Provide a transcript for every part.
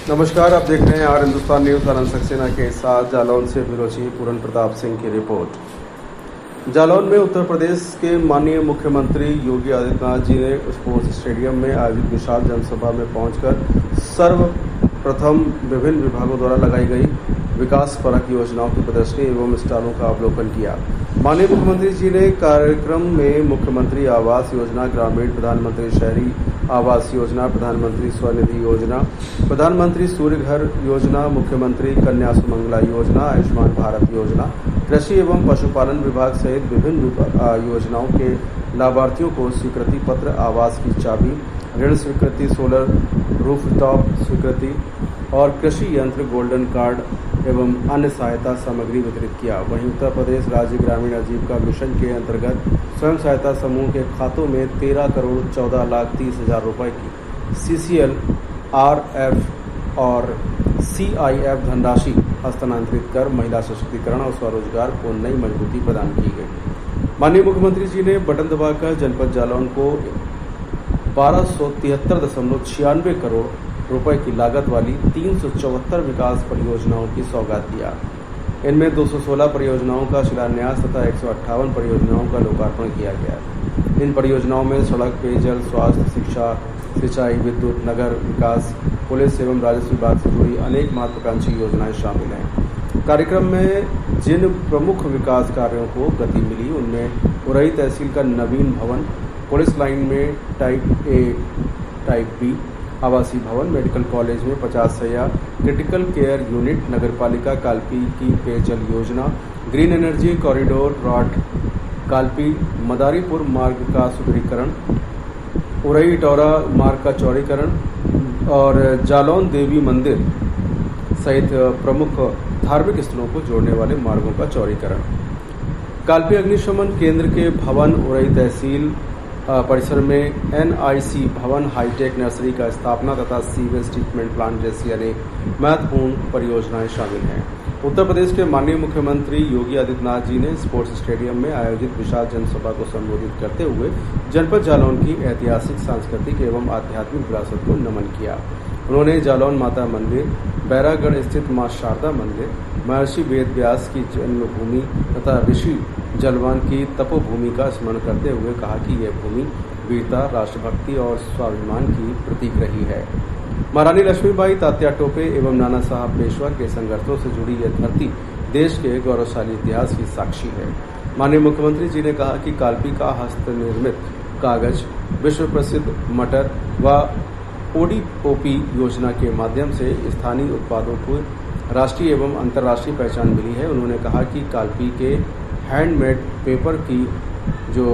नमस्कार, आप देख रहे हैं आर हिंदुस्तान न्यूज। आनंद सक्सेना के साथ जालौन से ब्यूरो चीफ पूरन प्रताप सिंह की रिपोर्ट। जालौन में उत्तर प्रदेश के माननीय मुख्यमंत्री योगी आदित्यनाथ जी ने स्पोर्ट्स स्टेडियम में आयोजित विशाल जनसभा में पहुंचकर सर्वप्रथम विभिन्न विभागों द्वारा लगाई गई विकास परक योजनाओं की प्रदर्शनी एवं स्टॉलों का अवलोकन किया। माननीय मुख्यमंत्री जी ने कार्यक्रम में मुख्यमंत्री आवास योजना ग्रामीण, प्रधानमंत्री शहरी आवास योजना, प्रधानमंत्री स्वनिधि योजना, प्रधानमंत्री सूर्य घर योजना, मुख्यमंत्री कन्या सुमंगला योजना, आयुष्मान भारत योजना, कृषि एवं पशुपालन विभाग सहित विभिन्न योजनाओं के लाभार्थियों को स्वीकृति पत्र, आवास की चाबी, ऋण स्वीकृति, सोलर रूफटॉप स्वीकृति और कृषि यंत्र, गोल्डन कार्ड एवं अन्य सहायता सामग्री वितरित किया। वहीं उत्तर प्रदेश राज्य ग्रामीण आजीविका मिशन के अंतर्गत स्वयं सहायता समूह के खातों में 13,14,30,000 रुपए की CCL, RF और CIF धनराशि हस्तांतरित कर महिला सशक्तिकरण और स्वरोजगार को नई मजबूती प्रदान की गई। माननीय मुख्यमंत्री जी ने बटन दबाकर जनपद जालौन को 1273.96 करोड़ रुपए की लागत वाली 374 विकास परियोजनाओं की सौगात दिया। इनमें 216 परियोजनाओं का शिलान्यास तथा 158 परियोजनाओं का लोकार्पण किया गया। इन परियोजनाओं में सड़क, पेयजल, स्वास्थ्य, शिक्षा, सिंचाई, विद्युत, नगर विकास, पुलिस एवं राजस्व विभाग से जुड़ी अनेक महत्वाकांक्षी योजनाएं शामिल हैं। कार्यक्रम में जिन प्रमुख विकास कार्यों को गति मिली उनमें उरई तहसील का नवीन भवन, पुलिस लाइन में टाइप A, टाइप B आवासीय भवन, मेडिकल कॉलेज में 50 शैय्या क्रिटिकल केयर यूनिट, नगरपालिका कालपी की पेयजल योजना, green energy corridor, rod Kalpi Madaripur मार्ग का सुदृढ़ीकरण, उरई टौरा मार्ग का चौड़ीकरण और जालौन देवी मंदिर सहित प्रमुख धार्मिक स्थलों को जोड़ने वाले मार्गों का चौड़ीकरण। कालपी अग्निशमन केंद्र के भवन, उरई तहसील परिसर में NIC भवन, हाईटेक नर्सरी का स्थापना तथा सीवेज ट्रीटमेंट प्लांट जैसी अनेक महत्वपूर्ण परियोजनाएं शामिल हैं। उत्तर प्रदेश के माननीय मुख्यमंत्री योगी आदित्यनाथ जी ने स्पोर्ट्स स्टेडियम में आयोजित विशाल जनसभा को संबोधित करते हुए जनपद जालौन की ऐतिहासिक, सांस्कृतिक एवं आध्यात्मिक विरासत को नमन किया। उन्होंने जालौन माता मंदिर, बैरागढ़ स्थित मां शारदा मंदिर, महर्षि वेद व्यास की जन्मभूमि तथा ऋषि जलवान की तपोभूमि का स्मरण करते हुए कहा कि यह भूमि वीरता, राष्ट्रभक्ति और स्वाभिमान की प्रतीक रही है। महारानी लक्ष्मीबाई, तात्या टोपे एवं नाना साहब पेशवा के संघर्षों से जुड़ी यह धरती देश के गौरवशाली इतिहास की साक्षी है। माननीय मुख्यमंत्री जी ने कहा कि कालपी का हस्तनिर्मित कागज, विश्व प्रसिद्ध मटर व ODOP योजना के माध्यम से स्थानीय उत्पादों को राष्ट्रीय एवं अंतर्राष्ट्रीय पहचान मिली है। उन्होंने कहा कि कालपी के हैंडमेड पेपर की जो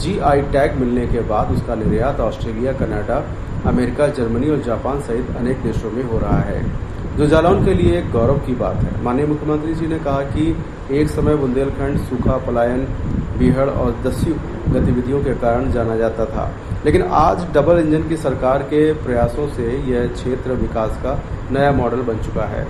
GI टैग मिलने के बाद उसका निर्यात ऑस्ट्रेलिया, कनाडा, अमेरिका, जर्मनी और जापान सहित अनेक देशों में हो रहा है, जो जालौन के लिए एक गौरव की बात है। माननीय मुख्यमंत्री जी ने कहा कि एक समय बुंदेलखंड सूखा, पलायन, बीहड़ और दस्यु गतिविधियों के कारण जाना जाता था, लेकिन आज डबल इंजन की सरकार के प्रयासों से यह क्षेत्र विकास का नया मॉडल बन चुका है।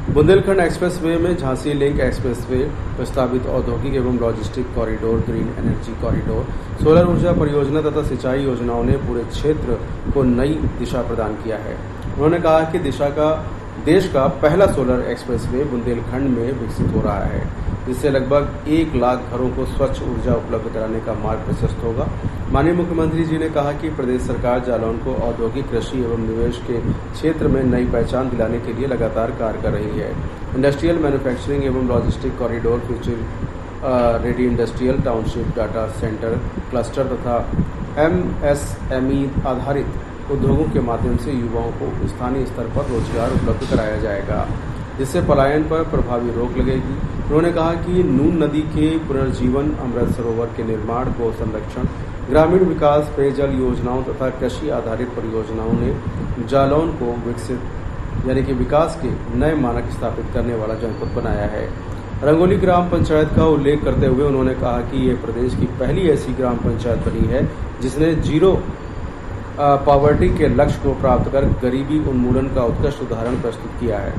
बुंदेलखंड एक्सप्रेसवे में झांसी लिंक एक्सप्रेसवे, प्रस्तावित औद्योगिक एवं logistic corridor, green energy corridor, solar ऊर्जा परियोजना तथा सिंचाई योजनाओं ने पूरे क्षेत्र को नई दिशा प्रदान किया है। उन्होंने कहा कि देश का पहला सोलर एक्सप्रेसवे बुंदेलखंड में विकसित हो रहा है, जिससे लगभग 1 लाख घरों को स्वच्छ ऊर्जा उपलब्ध कराने का मार्ग प्रशस्त होगा। माननीय मुख्यमंत्री जी ने कहा कि प्रदेश सरकार जालौन को औद्योगिक, कृषि एवं निवेश के क्षेत्र में नई पहचान दिलाने के लिए लगातार कार्य कर रही है। इंडस्ट्रियल, मैन्युफैक्चरिंग एवं logistic corridor, future ready industrial township, data centre cluster तथा MSME आधारित उद्योगों के माध्यम से युवाओं को स्थानीय स्तर पर रोजगार उपलब्ध कराया जाएगा, जिससे पलायन पर प्रभावी रोक लगेगी। उन्होंने कहा कि नून नदी के पुनर्जीवन, अमृत सरोवर के निर्माण, गौ संरक्षण, ग्रामीण विकास, पेयजल योजनाओं तथा कृषि आधारित परियोजनाओं ने जालौन को विकसित यानी कि विकास के नए मानक स्थापित करने वाला जनपद बनाया है। रंगोली ग्राम पंचायत का उल्लेख करते हुए उन्होंने कहा कि ये प्रदेश की पहली ऐसी ग्राम पंचायत बनी है जिसने जीरो पॉवर्टी के लक्ष्य को प्राप्त कर गरीबी उन्मूलन का उत्कृष्ट उदाहरण प्रस्तुत किया है।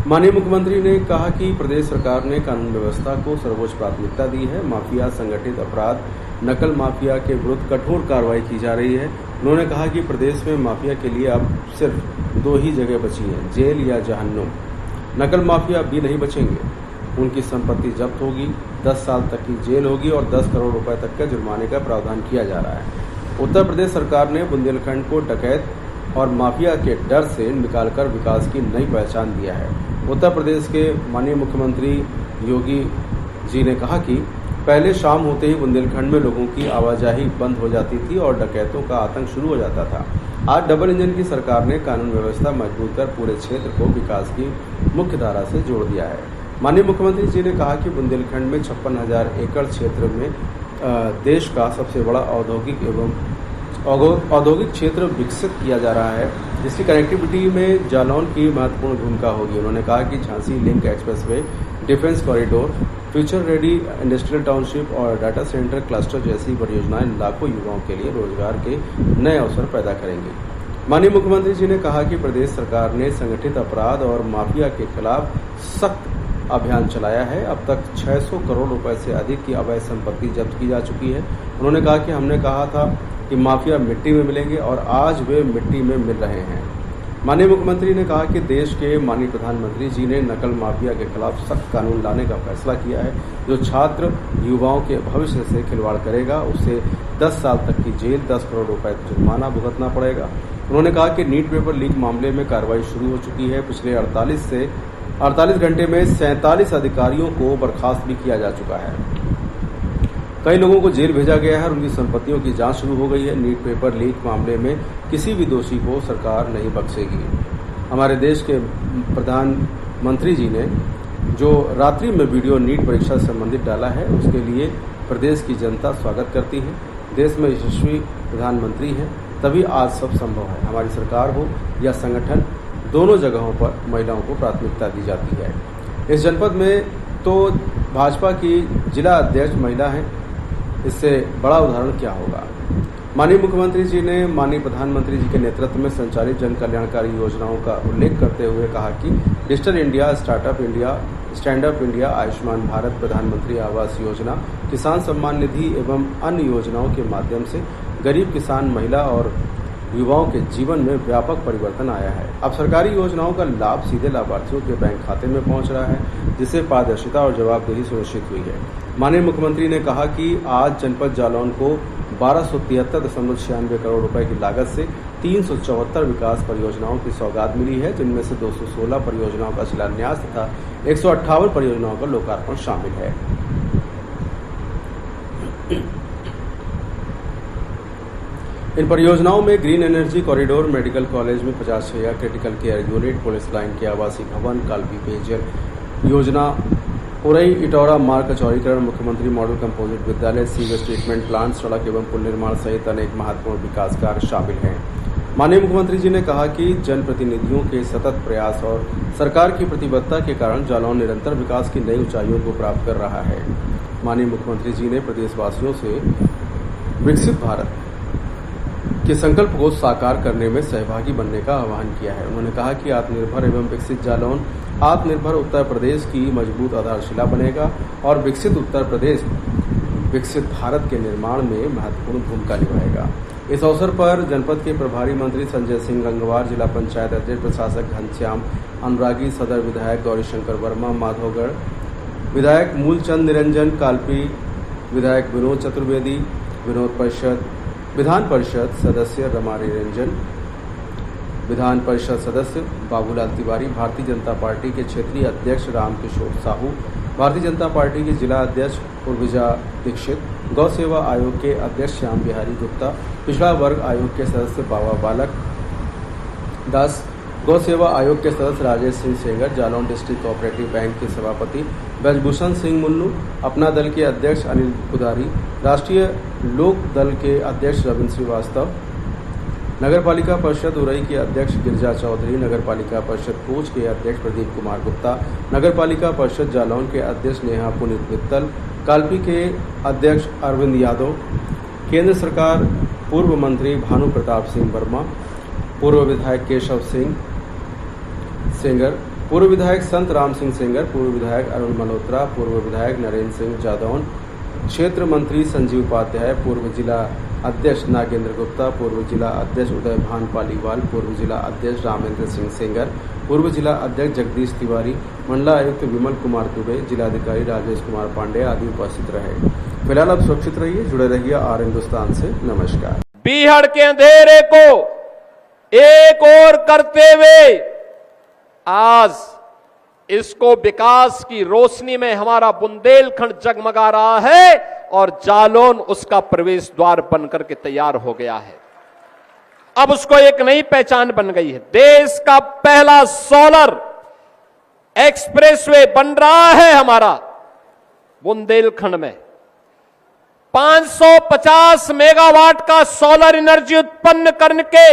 माननीय मुख्यमंत्री ने कहा कि प्रदेश सरकार ने कानून व्यवस्था को सर्वोच्च प्राथमिकता दी है। माफिया, संगठित अपराध, नकल माफिया के विरुद्ध कठोर कार्रवाई की जा रही है। उन्होंने कहा कि प्रदेश में माफिया के लिए अब सिर्फ 2 ही जगह बची हैं, जेल या जहन्नुम। नकल माफिया भी नहीं बचेंगे, उनकी संपत्ति जब्त होगी, 10 साल तक की जेल होगी और 10 करोड़ रुपए तक के जुर्माने का प्रावधान किया जा रहा है। उत्तर प्रदेश सरकार ने बुंदेलखंड को डकैत और माफिया के डर से निकालकर विकास की नई पहचान दिया है। उत्तर प्रदेश के माननीय मुख्यमंत्री योगी जी ने कहा कि पहले शाम होते ही बुंदेलखंड में लोगों की आवाजाही बंद हो जाती थी और डकैतों का आतंक शुरू हो जाता था। आज डबल इंजन की सरकार ने कानून व्यवस्था मजबूत कर पूरे क्षेत्र को विकास की मुख्य धारा से जोड़ दिया है। माननीय मुख्यमंत्री जी ने कहा कि बुंदेलखंड में 56,000 एकड़ क्षेत्र में देश का सबसे बड़ा औद्योगिक क्षेत्र विकसित किया जा रहा है, जिसकी कनेक्टिविटी में जालौन की महत्वपूर्ण भूमिका होगी। उन्होंने कहा कि Jhansi link expressway, defence corridor, future ready industrial township और डाटा सेंटर क्लस्टर जैसी परियोजनाएं लाखों युवाओं के लिए रोजगार के नए अवसर पैदा करेंगी। माननीय मुख्यमंत्री जी ने कहा कि प्रदेश सरकार ने संगठित अपराध और माफिया के खिलाफ सख्त अभियान चलाया है। अब तक 600 करोड़ रुपए से अधिक की अवैध संपत्ति जब्त की जा चुकी है। उन्होंने कहा कि हमने कहा था कि माफिया मिट्टी में मिलेंगे और आज वे मिट्टी में मिल रहे हैं। माननीय मुख्यमंत्री ने कहा कि देश के माननीय प्रधानमंत्री जी ने नकल माफिया के खिलाफ सख्त कानून लाने का फैसला किया है। जो छात्र युवाओं के भविष्य से खिलवाड़ करेगा उसे 10 साल तक की जेल, 10 करोड़ रुपए जुर्माना भुगतना पड़ेगा। उन्होंने कहा कि नीट पेपर लीक मामले में कार्रवाई शुरू हो चुकी है। पिछले 48 घंटे में 47 अधिकारियों को बर्खास्त भी किया जा चुका है। कई लोगों को जेल भेजा गया है और उनकी संपत्तियों की जांच शुरू हो गई है। नीट पेपर लीक मामले में किसी भी दोषी को सरकार नहीं बख्शेगी। हमारे देश के प्रधानमंत्री जी ने जो रात्रि में वीडियो नीट परीक्षा से संबंधित डाला है, उसके लिए प्रदेश की जनता स्वागत करती है। देश में यशस्वी प्रधानमंत्री है, तभी आज सब संभव है। हमारी सरकार हो या संगठन, दोनों जगहों पर महिलाओं को प्राथमिकता दी जाती है। इस जनपद में तो भाजपा की जिला अध्यक्ष महिला हैं, इससे बड़ा उदाहरण क्या होगा। माननीय मुख्यमंत्री जी ने माननीय प्रधानमंत्री जी के नेतृत्व में संचालित जन कल्याणकारी योजनाओं का उल्लेख करते हुए कहा कि digital India, startup India, stand up India, Ayushman Bharat, प्रधानमंत्री आवास योजना, किसान सम्मान निधि एवं अन्य योजनाओं के माध्यम से गरीब किसान, महिला और युवाओं के जीवन में व्यापक परिवर्तन आया है। अब सरकारी योजनाओं का लाभ सीधे लाभार्थियों के बैंक खाते में पहुंच रहा है, जिससे पारदर्शिता और जवाबदेही सुनिश्चित हुई है। माननीय मुख्यमंत्री ने कहा कि आज जनपद जालौन को 1273.96 करोड़ रुपए की लागत से 374 विकास परियोजनाओं की सौगात मिली है, जिनमें से 216 परियोजनाओं का शिलान्यास तथा 158 परियोजनाओं का लोकार्पण शामिल है। इन परियोजनाओं में green energy corridor, medical college में 50 शैय्या critical care unit, police line के आवासीय भवन, कालपी पेयजल योजना, उरई इटौरा मार्ग का चौड़ीकरण, मुख्यमंत्री मॉडल कंपोजिट विद्यालय, सीवेज ट्रीटमेंट प्लांट, सड़क एवं पुल निर्माण सहित अनेक महत्वपूर्ण विकास कार्य शामिल हैं। माननीय मुख्यमंत्री जी ने कहा कि जनप्रतिनिधियों के सतत प्रयास और सरकार की प्रतिबद्धता के कारण जालौन निरंतर विकास की नई ऊंचाइयों को प्राप्त कर रहा है। माननीय मुख्यमंत्री जी ने प्रदेशवासियों से विकसित भारत के संकल्प को साकार करने में सहभागी बनने का आह्वान किया है। उन्होंने कहा कि आत्मनिर्भर एवं विकसित जालौन आत्मनिर्भर उत्तर प्रदेश की मजबूत आधारशिला बनेगा और विकसित उत्तर प्रदेश विकसित भारत के निर्माण में महत्वपूर्ण भूमिका निभाएगा। इस अवसर पर जनपद के प्रभारी मंत्री संजय सिंह गंगवार, जिला पंचायत अध्यक्ष प्रशासक घनश्याम अनुरागी, सदर विधायक गौरीशंकर वर्मा, माधवगढ़ विधायक मूलचंद निरंजन, कालपी विधायक विनोद चतुर्वेदी, विधान परिषद सदस्य रमा निरंजन, विधान परिषद सदस्य बाबूलाल तिवारी, भारतीय जनता पार्टी के क्षेत्रीय अध्यक्ष रामकिशोर साहू, भारतीय जनता पार्टी की जिला अध्यक्ष उर्विजा दीक्षित, गौ सेवा आयोग के अध्यक्ष श्याम बिहारी गुप्ता, पिछड़ा वर्ग आयोग के सदस्य बाबा बालक दास, गौ सेवा आयोग के सदस्य Rajesh Singh Sengar, Jalaun district cooperative bank के सभापति ब्रजभूषण सिंह मुन्नू, अपना दल के अध्यक्ष अनिल पुदारी, राष्ट्रीय लोक दल के अध्यक्ष रविंद्र श्रीवास्तव, नगरपालिका परिषद उरई के अध्यक्ष गिरिजा चौधरी, नगरपालिका परिषद कोच के अध्यक्ष प्रदीप कुमार गुप्ता, नगरपालिका परिषद जालौन के अध्यक्ष नेहा पुनीत मित्तल, कालपी के अध्यक्ष अरविंद यादव, केंद्र सरकार पूर्व मंत्री भानु प्रताप सिंह वर्मा, पूर्व विधायक केशव सिंह सेंगर, पूर्व विधायक संत राम सिंह सेंगर, पूर्व विधायक अरुण मल्होत्रा, पूर्व विधायक नरेंद्र सिंह जादौन, क्षेत्र मंत्री संजीव उपाध्याय, पूर्व जिला अध्यक्ष नागेंद्र गुप्ता, पूर्व जिला अध्यक्ष उदय भान पालीवाल, पूर्व जिला अध्यक्ष रामेंद्र सिंह सेंगर, पूर्व जिला अध्यक्ष जगदीश तिवारी, मंडलायुक्त विमल कुमार दुबे, जिलाधिकारी राजेश कुमार पांडे आदि उपस्थित रहे। फिलहाल आप सुरक्षित रहिए, जुड़े रहिए आर हिंदुस्तान से। नमस्कार। बीहड़ के अंधेरे को एक और करते हुए आज इसको विकास की रोशनी में हमारा बुंदेलखंड जगमगा रहा है और जालौन उसका प्रवेश द्वार बनकर के तैयार हो गया है। अब उसको एक नई पहचान बन गई है। देश का पहला सोलर एक्सप्रेसवे बन रहा है हमारा बुंदेलखंड में। 550 मेगावाट का सोलर एनर्जी उत्पन्न करके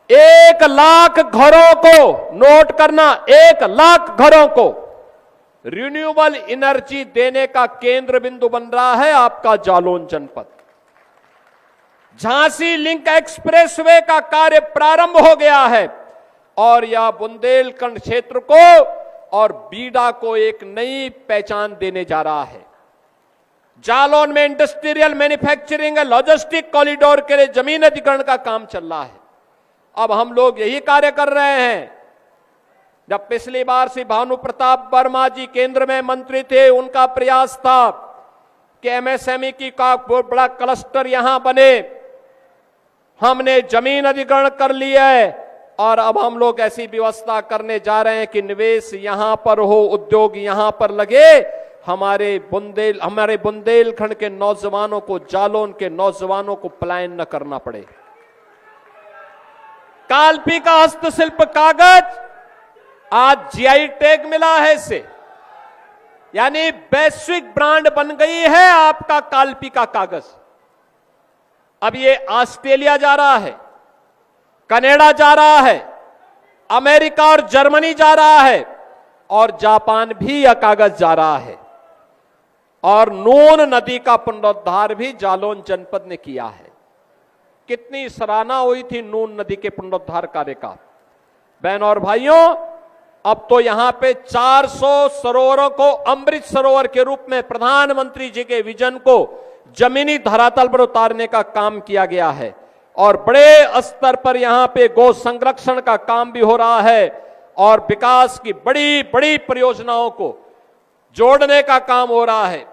1 लाख घरों को, नोट करना, 1 लाख घरों को रिन्यूएबल एनर्जी देने का केंद्र बिंदु बन रहा है आपका जालौन जनपद। झांसी लिंक एक्सप्रेसवे का कार्य प्रारंभ हो गया है और यह बुंदेलखंड क्षेत्र को और बीडा को एक नई पहचान देने जा रहा है। जालौन में इंडस्ट्रियल मैन्युफैक्चरिंग लॉजिस्टिक कॉरिडोर के लिए जमीन अधिग्रहण का काम चल रहा है। अब हम लोग यही कार्य कर रहे हैं। जब पिछली बार श्री भानु प्रताप वर्मा जी केंद्र में मंत्री थे, उनका प्रयास था कि एमएसएमई की का बहुत बड़ा क्लस्टर यहां बने। हमने जमीन अधिग्रहण कर लिया है और अब हम लोग ऐसी व्यवस्था करने जा रहे हैं कि निवेश यहां पर हो, उद्योग यहां पर लगे। हमारे बुंदेलखंड के नौजवानों को, जालौन के नौजवानों को पलायन न करना पड़े। कालपी का हस्तशिल्प कागज आज जीआई टैग मिला है इसे, यानी वैश्विक ब्रांड बन गई है आपका कालपी का कागज। अब ये ऑस्ट्रेलिया जा रहा है, कनाडा जा रहा है, अमेरिका और जर्मनी जा रहा है और जापान भी यह कागज जा रहा है। और नून नदी का पुनरुद्धार भी जालौन जनपद ने किया है। कितनी सराहना हुई थी नून नदी के पुनरुद्धार कार्य का। बहन और भाइयों, अब तो यहां पे 400 सरोवरों को अमृत सरोवर के रूप में प्रधानमंत्री जी के विजन को जमीनी धरातल पर उतारने का काम किया गया है और बड़े स्तर पर यहां पे गौ संरक्षण का काम भी हो रहा है और विकास की बड़ी बड़ी परियोजनाओं को जोड़ने का काम हो रहा है।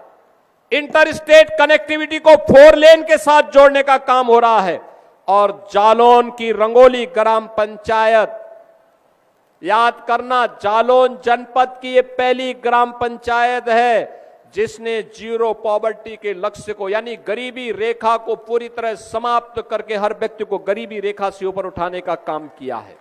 इंटर स्टेट कनेक्टिविटी को 4 लेन के साथ जोड़ने का काम हो रहा है और जालौन की रंगोली ग्राम पंचायत, याद करना, जालौन जनपद की ये पहली ग्राम पंचायत है जिसने जीरो पॉवर्टी के लक्ष्य को, यानी गरीबी रेखा को पूरी तरह समाप्त करके हर व्यक्ति को गरीबी रेखा से ऊपर उठाने का काम किया है।